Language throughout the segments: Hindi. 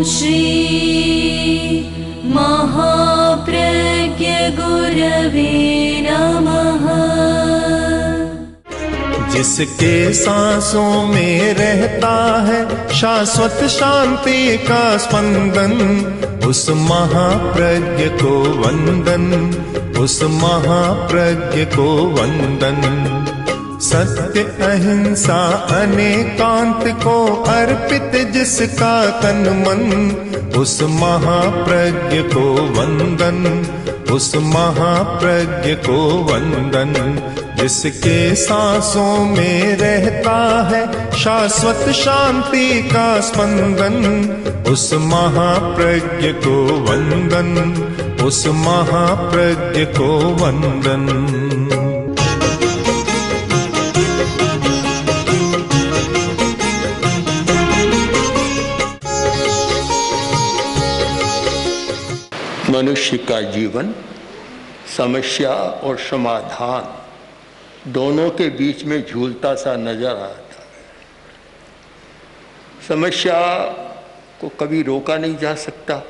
श्री महाप्रज्ञ गुरवे नमः। जिसके सांसों में रहता है शाश्वत शांति का स्पंदन, उस महाप्रज्ञ को वंदन, उस महाप्रज्ञ को वंदन। सत्य अहिंसा अनेकांत को अर्पित जिसका तन मन, उस महाप्रज्ञ को वंदन, उस महाप्रज्ञ को वंदन। जिसके सांसों में रहता है शाश्वत शांति का स्पंदन, उस महाप्रज्ञ को वंदन, उस महाप्रज्ञ को वंदन। मनुष्य का जीवन समस्या और समाधान दोनों के बीच में झूलता सा नजर आता है। समस्या को कभी रोका नहीं जा सकता।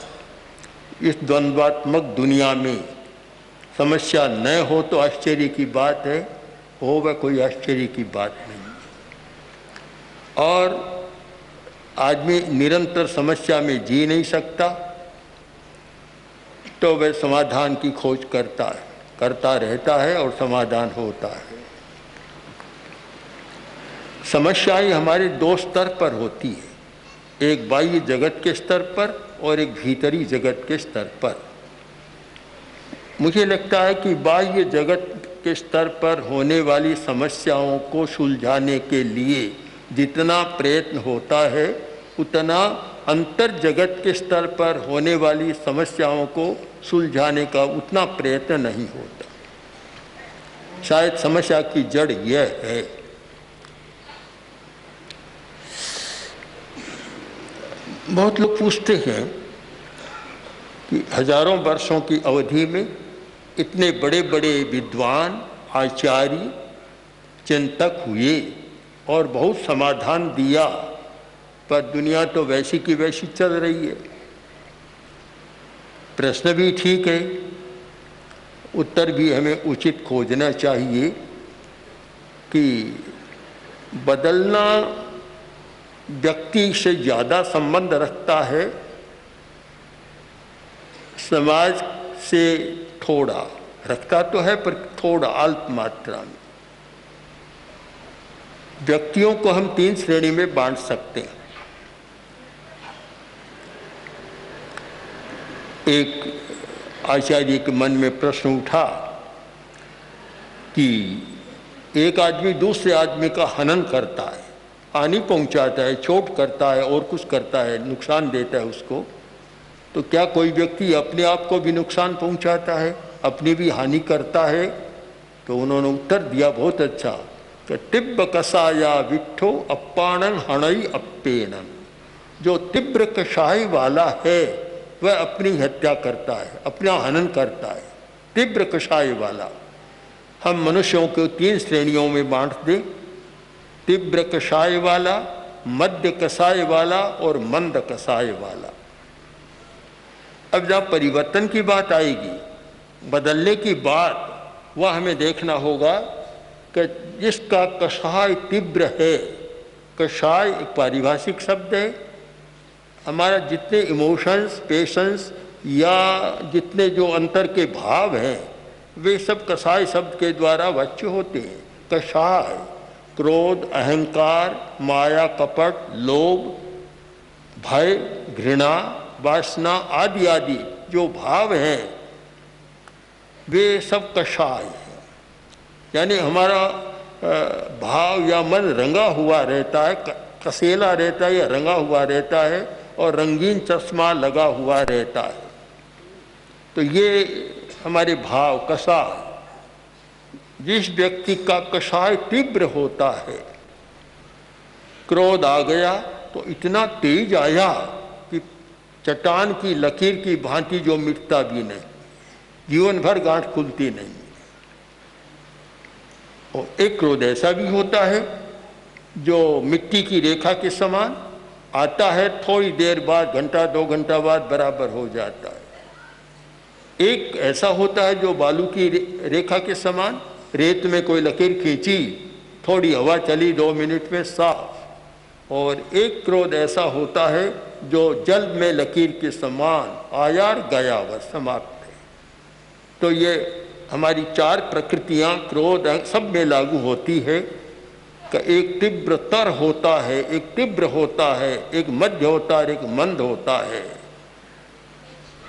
इस द्वंद्वात्मक दुनिया में समस्या न हो तो आश्चर्य की बात है, हो वह कोई आश्चर्य की बात नहीं। और आदमी निरंतर समस्या में जी नहीं सकता, तो वह समाधान की खोज करता रहता है और समाधान होता है। समस्याएं हमारे दो स्तर पर होती है, एक बाह्य जगत के स्तर पर और एक भीतरी जगत के स्तर पर। मुझे लगता है कि बाह्य जगत के स्तर पर होने वाली समस्याओं को सुलझाने के लिए जितना प्रयत्न होता है, उतना अंतर जगत के स्तर पर होने वाली समस्याओं को सुलझाने का उतना प्रयत्न नहीं होता। शायद समस्या की जड़ यह है। बहुत लोग पूछते हैं कि हजारों वर्षों की अवधि में इतने बड़े बड़े विद्वान, आचार्य, चिंतक हुए और बहुत समाधान दिया, पर दुनिया तो वैसी की वैसी चल रही है। प्रश्न भी ठीक है, उत्तर भी हमें उचित खोजना चाहिए कि बदलना व्यक्ति से ज़्यादा संबंध रखता है, समाज से थोड़ा रखता तो है पर थोड़ा अल्प मात्रा में। व्यक्तियों को हम तीन श्रेणी में बांट सकते हैं। एक आचार्य के मन में प्रश्न उठा कि एक आदमी दूसरे आदमी का हनन करता है, हानि पहुंचाता है, चोट करता है और कुछ करता है, नुकसान देता है उसको, तो क्या कोई व्यक्ति अपने आप को भी नुकसान पहुंचाता है, अपनी भी हानि करता है? तो उन्होंने उत्तर दिया बहुत अच्छा कि तिब्र कसाया विट्ठो अप्पाणन हणई अप्पेनन। जो तीव्र कषाय वाला है वह अपनी हत्या करता है, अपना हनन करता है। तीव्र कषाय वाला। हम मनुष्यों को तीन श्रेणियों में बांट दें, तीव्र कषाय वाला, मध्य कषाय वाला और मंद कषाय वाला। अब जब परिवर्तन की बात आएगी, बदलने की बात, वह हमें देखना होगा कि जिसका कषाय तीव्र है, कषाय एक पारिभाषिक शब्द है। हमारा जितने इमोशंस, पेशेंस या जितने जो अंतर के भाव हैं, वे सब कषाय शब्द के द्वारा वाच्य होते हैं। कषाय क्रोध, अहंकार, माया, कपट, लोभ, भय, घृणा, वासना आदि आदि जो भाव हैं, वे सब कषाय हैं। यानी हमारा भाव या मन रंगा हुआ रहता है, कसेला रहता है या रंगा हुआ रहता है और रंगीन चश्मा लगा हुआ रहता है। तो ये हमारे भाव कषाय। जिस व्यक्ति का कषाय तीव्र होता है, क्रोध आ गया तो इतना तेज आया कि चट्टान की लकीर की भांति जो मिटता भी नहीं, जीवन भर गांठ खुलती नहीं। और एक क्रोध ऐसा भी होता है जो मिट्टी की रेखा के समान, आता है, थोड़ी देर बाद, घंटा 2 घंटा बाद बराबर हो जाता है। एक ऐसा होता है जो बालू की रेखा के समान, रेत में कोई लकीर खींची, थोड़ी हवा चली, 2 मिनट में साफ। और एक क्रोध ऐसा होता है जो जल में लकीर के समान, आया और गया, बस समाप्त है। तो ये हमारी 4 प्रकृतियां क्रोध सब में लागू होती है कि एक तीव्र तर होता है, एक तीव्र होता है, एक मध्य होता है, एक मंद होता है।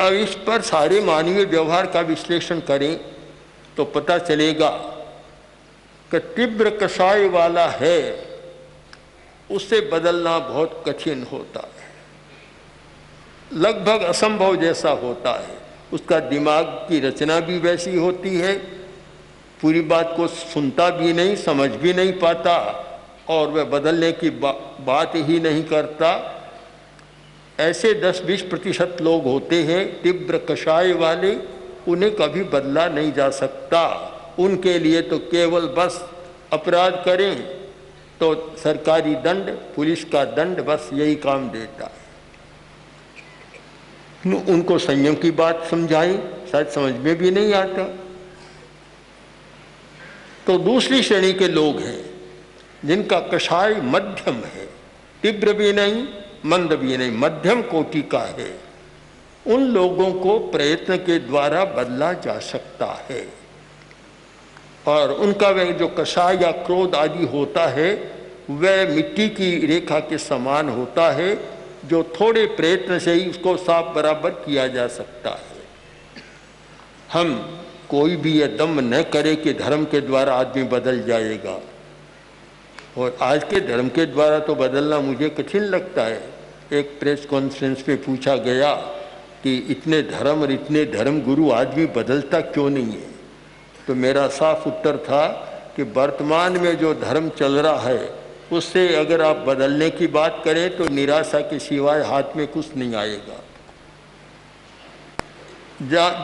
अब इस पर सारे मानवीय व्यवहार का विश्लेषण करें तो पता चलेगा कि तीव्र कषाय वाला है, उसे बदलना बहुत कठिन होता है, लगभग असंभव जैसा होता है। उसका दिमाग की रचना भी वैसी होती है, पूरी बात को सुनता भी नहीं, समझ भी नहीं पाता, और वह बदलने की बात ही नहीं करता। ऐसे 10-20% लोग होते हैं तीव्र कषाय वाले, उन्हें कभी बदला नहीं जा सकता। उनके लिए तो केवल बस अपराध करें तो सरकारी दंड, पुलिस का दंड, बस यही काम देता है। उनको संयम की बात समझाएं, शायद समझ में भी नहीं आता। तो दूसरी श्रेणी के लोग हैं जिनका कषाय मध्यम है, तीव्र भी नहीं, मंद भी नहीं, मध्यम कोटि का है। उन लोगों को प्रयत्न के द्वारा बदला जा सकता है, और उनका वह जो कषाय या क्रोध आदि होता है वह मिट्टी की रेखा के समान होता है, जो थोड़े प्रयत्न से ही उसको साफ बराबर किया जा सकता है। हम कोई भी यह दम न करे कि धर्म के द्वारा आदमी बदल जाएगा, और आज के धर्म के द्वारा तो बदलना मुझे कठिन लगता है। एक प्रेस कॉन्फ्रेंस में पूछा गया कि इतने धर्म और इतने धर्म गुरु आदमी बदलता क्यों नहीं है, तो मेरा साफ उत्तर था कि वर्तमान में जो धर्म चल रहा है उससे अगर आप बदलने की बात करें तो निराशा के सिवाय हाथ में कुछ नहीं आएगा।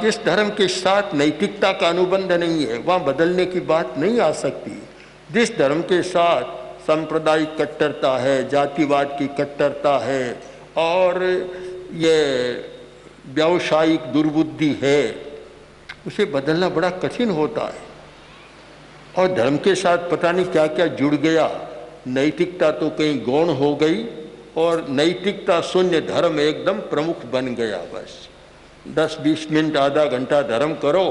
जिस धर्म के साथ नैतिकता का अनुबंध नहीं है वहाँ बदलने की बात नहीं आ सकती। जिस धर्म के साथ सांप्रदायिक कट्टरता है, जातिवाद की कट्टरता है और ये व्यावसायिक दुर्बुद्धि है, उसे बदलना बड़ा कठिन होता है। और धर्म के साथ पता नहीं क्या क्या जुड़ गया, नैतिकता तो कहीं गौण हो गई और नैतिकता शून्य धर्म एकदम प्रमुख बन गया। बस 10-20 मिनट, आधा घंटा धर्म करो,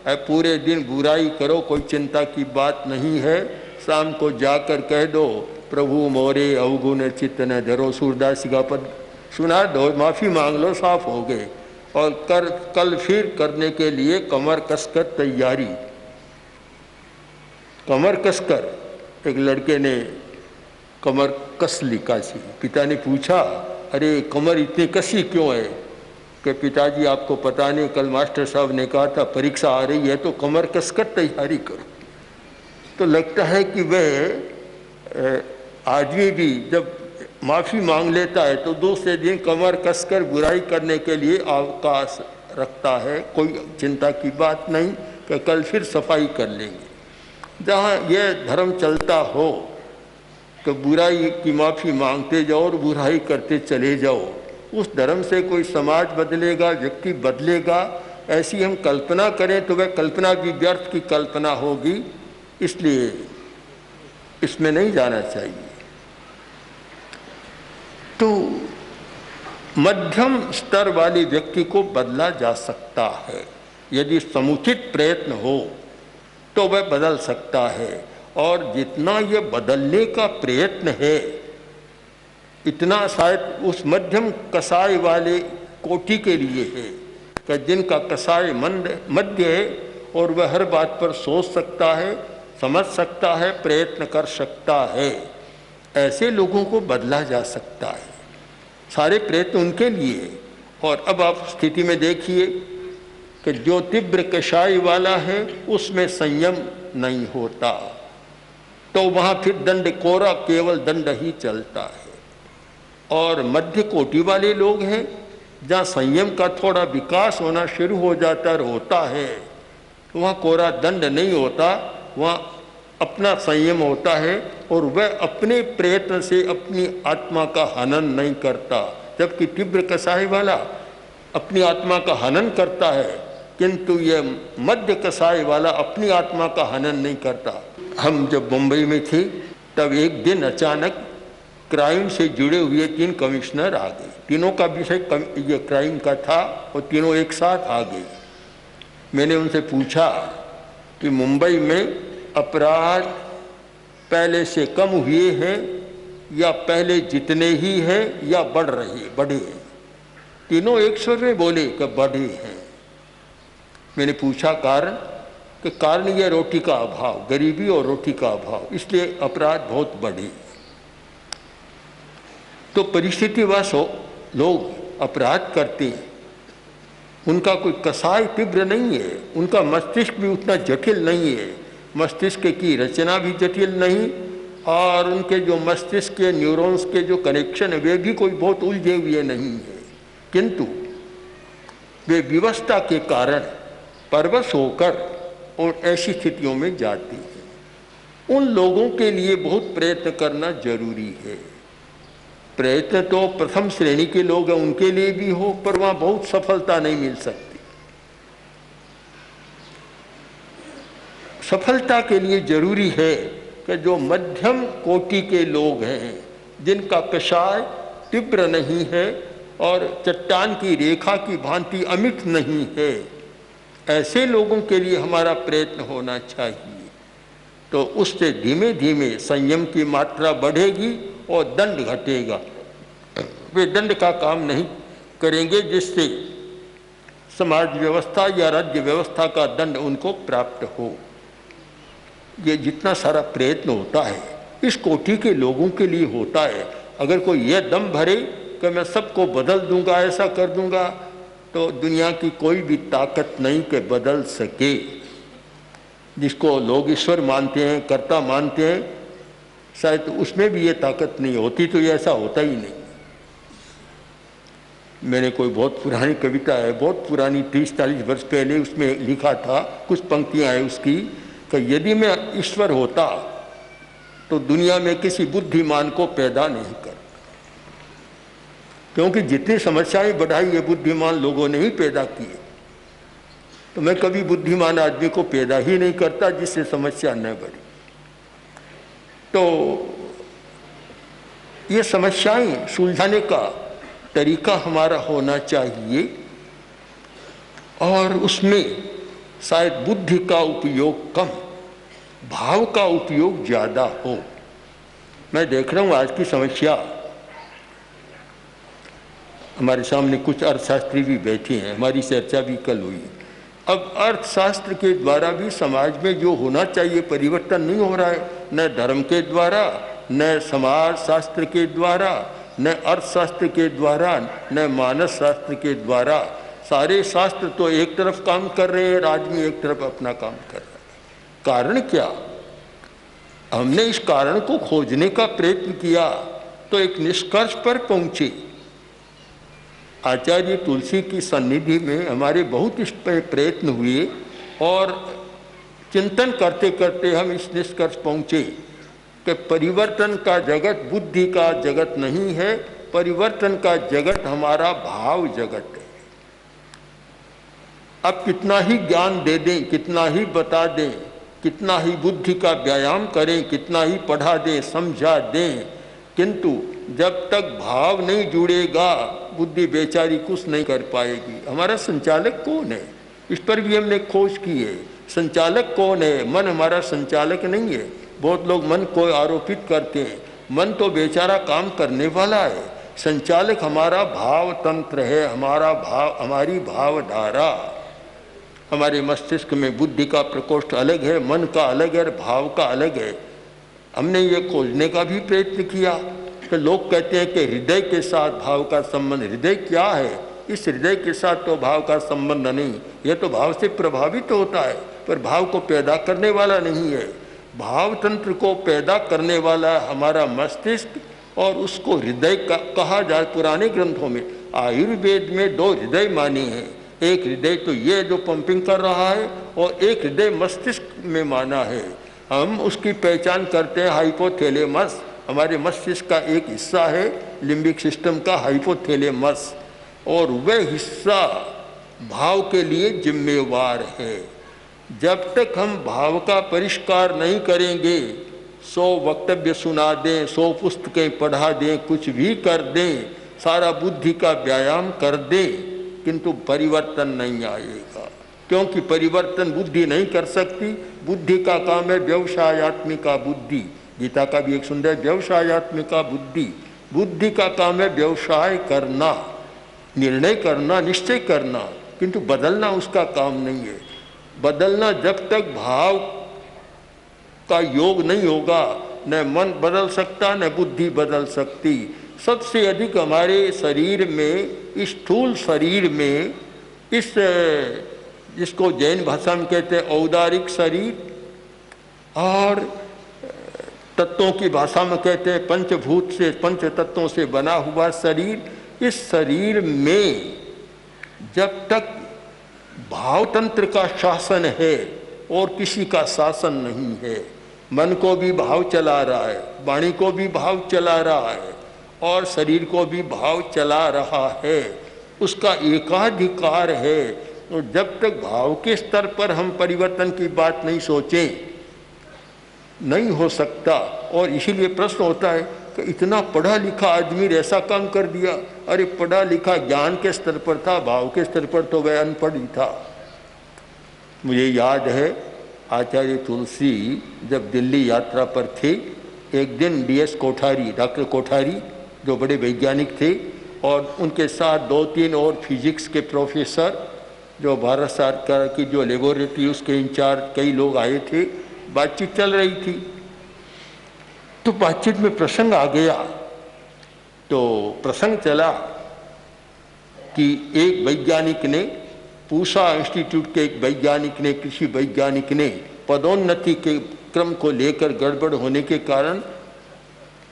पूरे दिन बुराई करो, कोई चिंता की बात नहीं है। शाम को जाकर कह दो प्रभु मोरे अवगुण चित्त न धरो, सूरदास का पद सुना दो, माफ़ी मांग लो, साफ हो गए। और कल फिर करने के लिए कमर कसकर तैयारी। कमर कसकर एक लड़के ने कमर कस ली काशी। पिता ने पूछा, अरे कमर इतनी कसी क्यों है? कि पिताजी आपको पता नहीं, कल मास्टर साहब ने कहा था परीक्षा आ रही है तो कमर कसकर तैयारी करो। तो लगता है कि वह आदमी भी जब माफ़ी मांग लेता है तो दूसरे दिन कमर कसकर बुराई करने के लिए अवकाश रखता है। कोई चिंता की बात नहीं कि कल फिर सफाई कर लेंगे। जहाँ यह धर्म चलता हो कि बुराई की माफ़ी मांगते जाओ और बुराई करते चले जाओ, उस धर्म से कोई समाज बदलेगा, व्यक्ति बदलेगा, ऐसी हम कल्पना करें तो वह कल्पना भी व्यर्थ की कल्पना होगी। इसलिए इसमें नहीं जाना चाहिए। तो मध्यम स्तर वाले व्यक्ति को बदला जा सकता है, यदि समुचित प्रयत्न हो तो वह बदल सकता है। और जितना यह बदलने का प्रयत्न है इतना शायद उस मध्यम कसाय वाले कोटि के लिए है कि जिनका कसाय मध्य है और वह हर बात पर सोच सकता है, समझ सकता है, प्रयत्न कर सकता है। ऐसे लोगों को बदला जा सकता है। सारे प्रयत्न उनके लिए है। और अब आप स्थिति में देखिए कि जो तीव्र कषाय वाला है उसमें संयम नहीं होता, तो वहाँ फिर दंड कोरा, केवल दंड ही चलता है। और मध्य कोटि वाले लोग हैं जहाँ संयम का थोड़ा विकास होना शुरू हो जाता है, वहाँ कोरा दंड नहीं होता, वहाँ अपना संयम होता है और वह अपने प्रयत्न से अपनी आत्मा का हनन नहीं करता, जबकि तीव्र कसाई वाला अपनी आत्मा का हनन करता है, किंतु यह मध्य कसाई वाला अपनी आत्मा का हनन नहीं करता। हम जब मुंबई में थे तब एक दिन अचानक क्राइम से जुड़े हुए 3 कमिश्नर आ गए। तीनों का विषय ये क्राइम का था और तीनों एक साथ आ गए। मैंने उनसे पूछा कि मुंबई में अपराध पहले से कम हुए हैं या पहले जितने ही हैं या बढ़े हैं? तीनों एक स्वर में बोले कि बढ़े हैं। मैंने पूछा कारण, कि कारण यह रोटी का अभाव, गरीबी और रोटी का अभाव, इसलिए अपराध बहुत बढ़े। तो परिस्थितिवश लोग अपराध करते हैं, उनका कोई कसाई तीव्र नहीं है, उनका मस्तिष्क भी उतना जटिल नहीं है, मस्तिष्क की रचना भी जटिल नहीं, और उनके जो मस्तिष्क के न्यूरॉन्स के जो कनेक्शन है वे भी कोई बहुत उलझे हुए नहीं है, किंतु वे विवशता के कारण परवश होकर और ऐसी स्थितियों में जाते हैं। उन लोगों के लिए बहुत प्रयत्न करना जरूरी है। प्रयत्न तो प्रथम श्रेणी के लोग हैं उनके लिए भी हो, पर वहाँ बहुत सफलता नहीं मिल सकती। सफलता के लिए जरूरी है कि जो मध्यम कोटि के लोग हैं, जिनका कषाय तीव्र नहीं है और चट्टान की रेखा की भांति अमिट नहीं है, ऐसे लोगों के लिए हमारा प्रयत्न होना चाहिए। तो उससे धीमे धीमे संयम की मात्रा बढ़ेगी और दंड घटेगा। वे दंड का काम नहीं करेंगे जिससे समाज व्यवस्था या राज्य व्यवस्था का दंड उनको प्राप्त हो। ये जितना सारा प्रयत्न होता है इस कोटि के लोगों के लिए होता है। अगर कोई यह दम भरे कि मैं सबको बदल दूंगा, ऐसा कर दूंगा, तो दुनिया की कोई भी ताकत नहीं कि बदल सके। जिसको लोग ईश्वर मानते हैं, कर्ता मानते हैं, शायद उसमें भी ये ताकत नहीं होती तो ये ऐसा होता ही नहीं। मैंने कोई बहुत पुरानी कविता है, बहुत पुरानी 30-40 वर्ष पहले, उसमें लिखा था, कुछ पंक्तियां हैं उसकी, कि यदि मैं ईश्वर होता तो दुनिया में किसी बुद्धिमान को पैदा नहीं कर, क्योंकि जितनी समस्याएं बढ़ाई ये बुद्धिमान लोगों ने ही पैदा किए। तो मैं कभी बुद्धिमान आदमी को पैदा ही नहीं करता जिससे समस्या न बढ़े। तो ये समस्याएं सुलझाने का तरीका हमारा होना चाहिए और उसमें शायद बुद्धि का उपयोग कम, भाव का उपयोग ज़्यादा हो। मैं देख रहा हूँ आज की समस्या, हमारे सामने कुछ अर्थशास्त्री भी बैठे हैं, हमारी चर्चा भी कल हुई। अब अर्थशास्त्र के द्वारा भी समाज में जो होना चाहिए परिवर्तन नहीं हो रहा है, न धर्म के द्वारा, न समाज शास्त्र के द्वारा, न अर्थशास्त्र के द्वारा, न मानस शास्त्र के द्वारा। सारे शास्त्र तो एक तरफ काम कर रहे हैं, आदमी एक तरफ अपना काम कर रहा है। कारण क्या? हमने इस कारण को खोजने का प्रयत्न किया तो एक निष्कर्ष पर पहुंचे। आचार्य तुलसी की सन्निधि में हमारे बहुत इस पर प्रयत्न हुए और चिंतन करते करते हम इस निष्कर्ष पहुंचे कि परिवर्तन का जगत बुद्धि का जगत नहीं है, परिवर्तन का जगत हमारा भाव जगत है। अब कितना ही ज्ञान दे दें, कितना ही बता दें, कितना ही बुद्धि का व्यायाम करें, कितना ही पढ़ा दें, समझा दें, किंतु जब तक भाव नहीं जुड़ेगा बुद्धि बेचारी कुछ नहीं कर पाएगी। हमारा संचालक कौन है? इस पर भी हमने खोज की है। संचालक कौन है? मन हमारा संचालक नहीं है। बहुत लोग मन को आरोपित करते हैं, मन तो बेचारा काम करने वाला है। संचालक हमारा भाव तंत्र है, हमारा भाव, हमारी भावधारा। हमारे मस्तिष्क में बुद्धि का प्रकोष्ठ अलग है, मन का अलग है, भाव का अलग है। हमने ये खोजने का भी प्रयत्न किया कि लोग कहते हैं कि हृदय के साथ भाव का संबंध। हृदय क्या है? इस हृदय के साथ तो भाव का संबंध नहीं, यह तो भाव से प्रभावित होता है पर भाव को पैदा करने वाला नहीं है। भाव तंत्र को पैदा करने वाला हमारा मस्तिष्क और उसको हृदय का कहा जाए। पुराने ग्रंथों में आयुर्वेद में 2 हृदय माने हैं। एक हृदय तो ये जो पंपिंग कर रहा है और एक हृदय मस्तिष्क में माना है। हम उसकी पहचान करते हैं हाइपोथैलेमस, हमारे मस्तिष्क का एक हिस्सा है लिम्बिक सिस्टम का हाइपोथैलेमस, और वह हिस्सा भाव के लिए जिम्मेवार है। जब तक हम भाव का परिष्कार नहीं करेंगे, 100 वक्तव्य सुना दें, 100 पुस्तकें पढ़ा दें, कुछ भी कर दें, सारा बुद्धि का व्यायाम कर दें, किंतु परिवर्तन नहीं आएगा, क्योंकि परिवर्तन बुद्धि नहीं कर सकती। बुद्धि का काम है व्यवसायत्मिका बुद्धि, गीता का भी एक सुंदर व्यवसायत्मिका बुद्धि। बुद्धि का काम है व्यवसाय करना, निर्णय करना, निश्चय करना, किंतु बदलना उसका काम नहीं है। बदलना जब तक भाव का योग नहीं होगा, न मन बदल सकता न बुद्धि बदल सकती। सबसे अधिक हमारे शरीर में, इस स्थूल शरीर में, इस जिसको जैन भाषा में कहते हैं औदारिक शरीर, और तत्वों की भाषा में कहते हैं पंचभूत से, पंच तत्वों से बना हुआ शरीर, इस शरीर में जब तक भाव तंत्र का शासन है और किसी का शासन नहीं है, मन को भी भाव चला रहा है, वाणी को भी भाव चला रहा है और शरीर को भी भाव चला रहा है, उसका एकाधिकार है। तो जब तक भाव के स्तर पर हम परिवर्तन की बात नहीं सोचें, नहीं हो सकता। और इसीलिए प्रश्न होता है कि इतना पढ़ा लिखा आदमी ऐसा काम कर दिया। अरे पढ़ा लिखा ज्ञान के स्तर पर था, भाव के स्तर पर तो वह अनपढ़ ही था। मुझे याद है आचार्य तुलसी जब दिल्ली यात्रा पर थे, एक दिन DS कोठारी, डॉक्टर कोठारी जो बड़े वैज्ञानिक थे, और उनके साथ 2-3 और फिजिक्स के प्रोफेसर जो भारत सरकार की जो लेबोरेटरी उसके इंचार्ज कई लोग आए थे। बातचीत चल रही थी, तो बातचीत में प्रसंग आ गया। तो प्रसंग चला कि एक वैज्ञानिक ने, पूसा इंस्टीट्यूट के एक वैज्ञानिक ने, कृषि वैज्ञानिक ने पदोन्नति के क्रम को लेकर गड़बड़ होने के कारण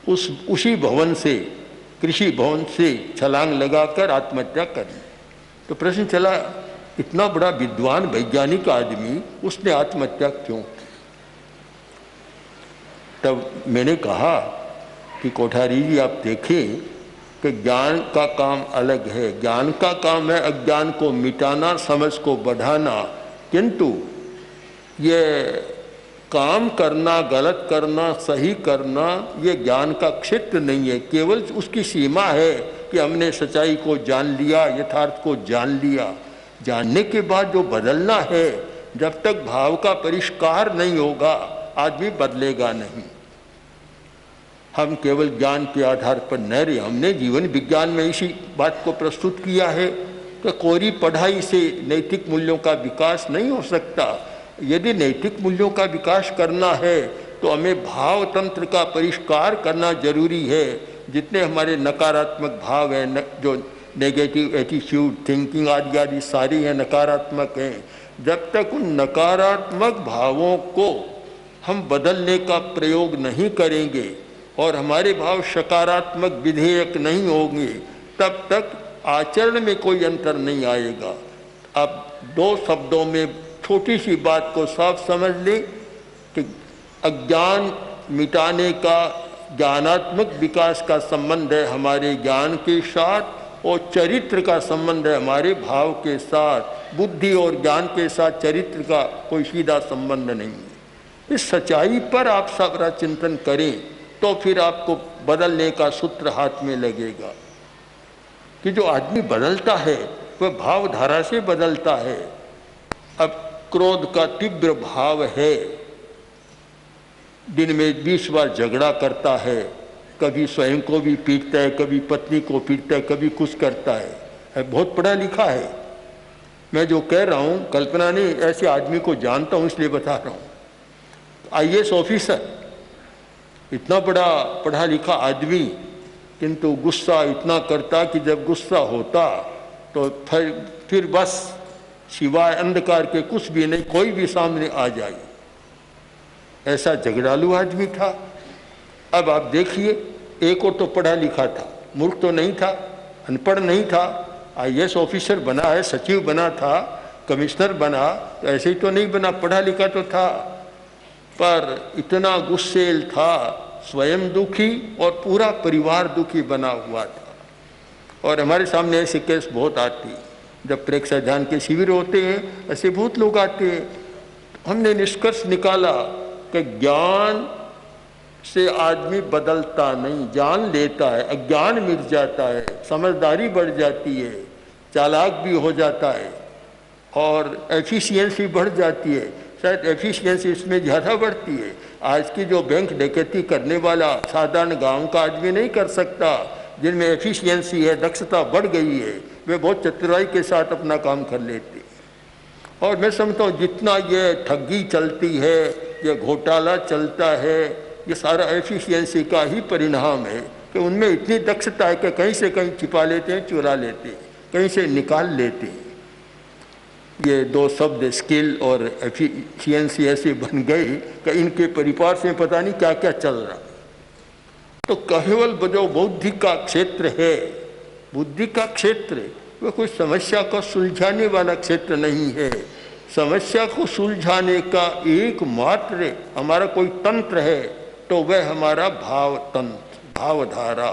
उसी भवन से, कृषि भवन से छलांग लगाकर आत्महत्या करी। तो प्रश्न चला, इतना बड़ा विद्वान वैज्ञानिक आदमी, उसने आत्महत्या क्यों? तब मैंने कहा कि कोठारी जी आप देखें कि ज्ञान का काम अलग है। ज्ञान का काम है अज्ञान को मिटाना, समझ को बढ़ाना, किंतु ये काम करना, गलत करना, सही करना, ये ज्ञान का क्षेत्र नहीं है। केवल उसकी सीमा है कि हमने सच्चाई को जान लिया, यथार्थ को जान लिया। जानने के बाद जो बदलना है, जब तक भाव का परिष्कार नहीं होगा, आदमी बदलेगा नहीं। हम केवल ज्ञान के आधार पर न रहे। हमने जीवन विज्ञान में इसी बात को प्रस्तुत किया है कि कोरी पढ़ाई से नैतिक मूल्यों का विकास नहीं हो सकता। यदि नैतिक मूल्यों का विकास करना है तो हमें भाव तंत्र का परिष्कार करना जरूरी है। जितने हमारे नकारात्मक भाव हैं, जो नेगेटिव एटीट्यूड, थिंकिंग आदि आदि सारी हैं, नकारात्मक हैं। जब तक उन नकारात्मक भावों को हम बदलने का प्रयोग नहीं करेंगे और हमारे भाव सकारात्मक विधेयक नहीं होंगे, तब तक आचरण में कोई अंतर नहीं आएगा। अब 2 शब्दों में छोटी सी बात को साफ समझ ले कि अज्ञान मिटाने का, ज्ञानात्मक विकास का संबंध है हमारे ज्ञान के साथ, और चरित्र का संबंध है हमारे भाव के साथ। बुद्धि और ज्ञान के साथ चरित्र का कोई सीधा संबंध नहीं है। इस सच्चाई पर आप सबरा चिंतन करें तो फिर आपको बदलने का सूत्र हाथ में लगेगा। कि जो आदमी बदलता है वह भावधारा से बदलता है। अब क्रोध का तीव्र भाव है, दिन में 20 बार झगड़ा करता है, कभी स्वयं को भी पीटता है, कभी पत्नी को पीटता है, कभी कुछ करता है। बहुत पढ़ा लिखा है। मैं जो कह रहा हूँ कल्पना नहीं, ऐसे आदमी को जानता हूँ इसलिए बता रहा हूँ। IAS ऑफिसर, इतना बड़ा पढ़ा लिखा आदमी, किंतु गुस्सा इतना करता कि जब गुस्सा होता तो फिर बस सिवाय अंधकार के कुछ भी नहीं, कोई भी सामने आ जाए। ऐसा झगड़ालू आदमी था। अब आप देखिए, एक और तो पढ़ा लिखा था, मूर्ख तो नहीं था, अनपढ़ नहीं था, IAS ऑफिसर बना है, सचिव बना था, कमिश्नर बना, तो ऐसे ही तो नहीं बना, पढ़ा लिखा तो था। पर इतना गुस्सेल था, स्वयं दुखी और पूरा परिवार दुखी बना हुआ था। और हमारे सामने ऐसे केस बहुत आते हैं, जब प्रेक्षक ध्यान के शिविर होते हैं ऐसे बहुत लोग आते हैं। हमने निष्कर्ष निकाला कि ज्ञान से आदमी बदलता नहीं, जान लेता है, अज्ञान मिट जाता है, समझदारी बढ़ जाती है, चालाक भी हो जाता है और एफिशिएंसी बढ़ जाती है। शायद एफिशिएंसी इसमें ज़्यादा बढ़ती है। आज की जो बैंक डकैती करने वाला साधारण गांव का आदमी नहीं कर सकता, जिनमें एफिशिएंसी है, दक्षता बढ़ गई है, वे बहुत चतुराई के साथ अपना काम कर लेते हैं। और मैं समझता हूँ जितना ये ठगी चलती है, ये घोटाला चलता है, ये सारा एफिशिएंसी का ही परिणाम है कि उनमें इतनी दक्षता है कि कहीं से कहीं छिपा लेते हैं, चुरा लेते हैं, कहीं से निकाल लेते हैं। ये दो शब्द स्किल और एफिशिएंसी ऐसे बन गए कि इनके परिवार से पता नहीं क्या क्या चल रहा। तो केवल जो बुद्धि का क्षेत्र है, बुद्धि का क्षेत्र वह कोई समस्या को सुलझाने वाला क्षेत्र नहीं है। समस्या को सुलझाने का एकमात्र हमारा कोई तंत्र है तो वह हमारा भाव तंत्र, भावधारा,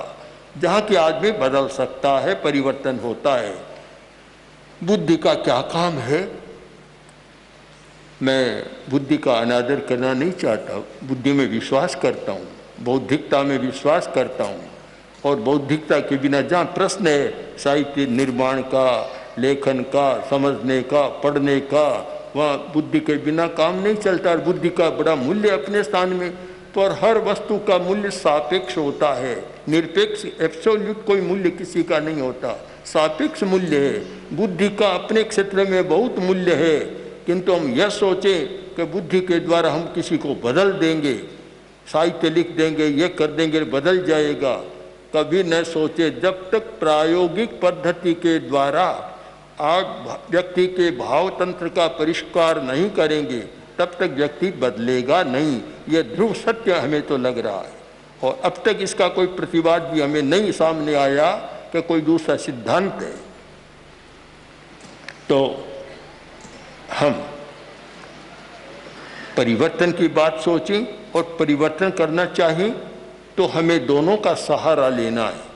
जहाँ कि आदमी बदल सकता है, परिवर्तन होता है। बुद्धि का क्या काम है? मैं बुद्धि का अनादर करना नहीं चाहता, बुद्धि में विश्वास करता हूँ, बौद्धिकता में विश्वास करता हूँ। और बौद्धिकता के बिना जहाँ प्रश्न है साहित्य निर्माण का, लेखन का, समझने का, पढ़ने का, वहाँ बुद्धि के बिना काम नहीं चलता। और बुद्धि का बड़ा मूल्य अपने स्थान में, पर हर वस्तु का मूल्य सापेक्ष होता है, निरपेक्ष एब्सोल्यूट कोई मूल्य किसी का नहीं होता, सापेक्ष मूल्य है। बुद्धि का अपने क्षेत्र में बहुत मूल्य है, किंतु हम यह सोचें कि बुद्धि के द्वारा हम किसी को बदल देंगे, साहित्य लिख देंगे, ये कर देंगे, बदल जाएगा, कभी न सोचे। जब तक प्रायोगिक पद्धति के द्वारा आप व्यक्ति के भाव तंत्र का परिष्कार नहीं करेंगे तब तक व्यक्ति बदलेगा नहीं। यह ध्रुव सत्य हमें तो लग रहा है। और अब तक इसका कोई प्रतिवाद भी हमें नहीं सामने आया कि कोई दूसरा सिद्धांत है। तो हम परिवर्तन की बात सोचें और परिवर्तन करना चाहिए तो हमें दोनों का सहारा लेना है।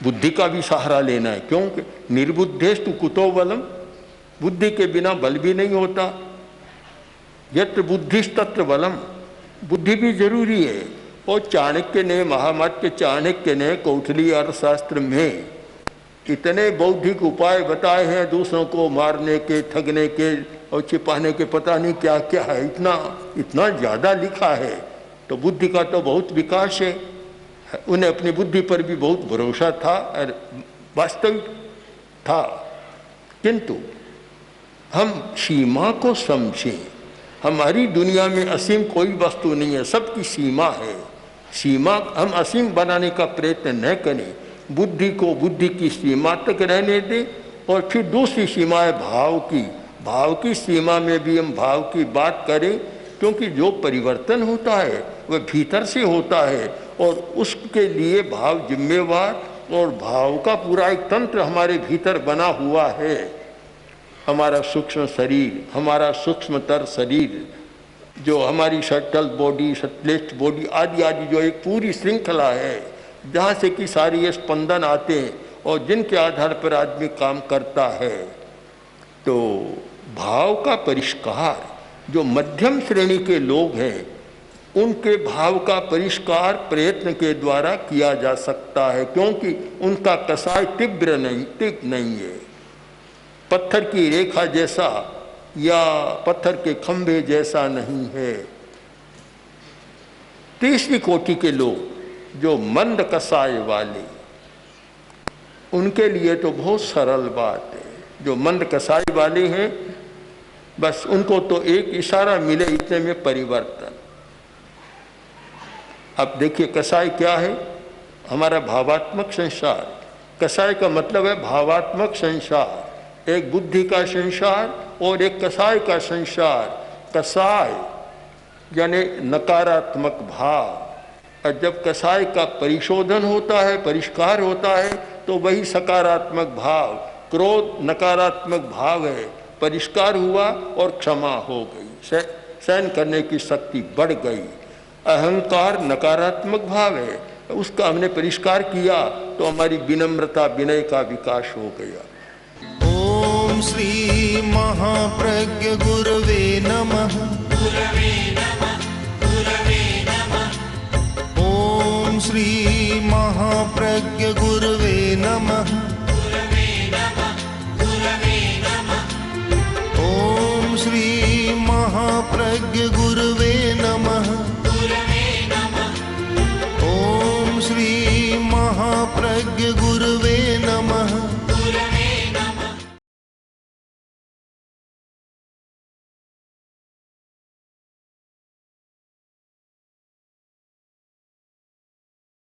बुद्धि का भी सहारा लेना है, क्योंकि निर्बुद्धेस्तु कुतो बलम, बुद्धि के बिना बल भी नहीं होता। यत्र बुद्धिस्तत्र बलम, बुद्धि भी जरूरी है। और चाणक्य ने, महामत के चाणक्य ने कौटिल्य अर्थशास्त्र में इतने बौद्धिक उपाय बताए हैं दूसरों को मारने के, ठगने के और छिपाने के, पता नहीं क्या क्या है, इतना ज़्यादा लिखा है। तो बुद्धि का तो बहुत विकास है। उन्हें अपनी बुद्धि पर भी बहुत भरोसा था और वास्तविक था। किंतु हम सीमा को समझें। हमारी दुनिया में असीम कोई वस्तु नहीं है, सबकी सीमा है। सीमा हम असीम बनाने का प्रयत्न न करें, बुद्धि को बुद्धि की सीमा तक रहने दें। और फिर दूसरी सीमा है भाव की। भाव की सीमा में भी हम भाव की बात करें, क्योंकि जो परिवर्तन होता है वह भीतर से होता है और उसके लिए भाव जिम्मेवार। और भाव का पूरा एक तंत्र हमारे भीतर बना हुआ है। हमारा सूक्ष्म शरीर, हमारा सूक्ष्मतर शरीर, जो हमारी सटल बॉडी, सटलेस्ट बॉडी आदि आदि, जो एक पूरी श्रृंखला है जहाँ से कि सारे ये स्पंदन आते हैं और जिनके आधार पर आदमी काम करता है। तो भाव का परिष्कार, जो मध्यम श्रेणी के लोग हैं उनके भाव का परिष्कार प्रयत्न के द्वारा किया जा सकता है, क्योंकि उनका कसाय तीव्र नहीं है, पत्थर की रेखा जैसा या पत्थर के खंभे जैसा नहीं है। तीसरी कोटि के लोग जो मंद कसाय वाले, उनके लिए तो बहुत सरल बात है। जो मंद कसाई वाले हैं, बस उनको तो एक इशारा मिले, इतने में परिवर्तन। अब देखिए कसाई क्या है? हमारा भावात्मक संसार। कसाई का मतलब है भावात्मक संसार, एक बुद्धि का संसार और एक कसाई का संसार। कसाय यानी नकारात्मक भाव, और जब कसाई का परिशोधन होता है, परिष्कार होता है, तो वही सकारात्मक भाव। क्रोध नकारात्मक भाव है, परिष्कार हुआ और क्षमा हो गई। सहन करने की शक्ति बढ़ गई। अहंकार नकारात्मक भाव है, उसका हमने परिष्कार किया तो हमारी विनम्रता विनय का विकास हो गया। ओम श्री महाप्रज्ञ गुरवे नमः। ओम श्री महाप्रज्ञ गुरवे नमः। ओम श्री महाप्रज्ञ गुरवे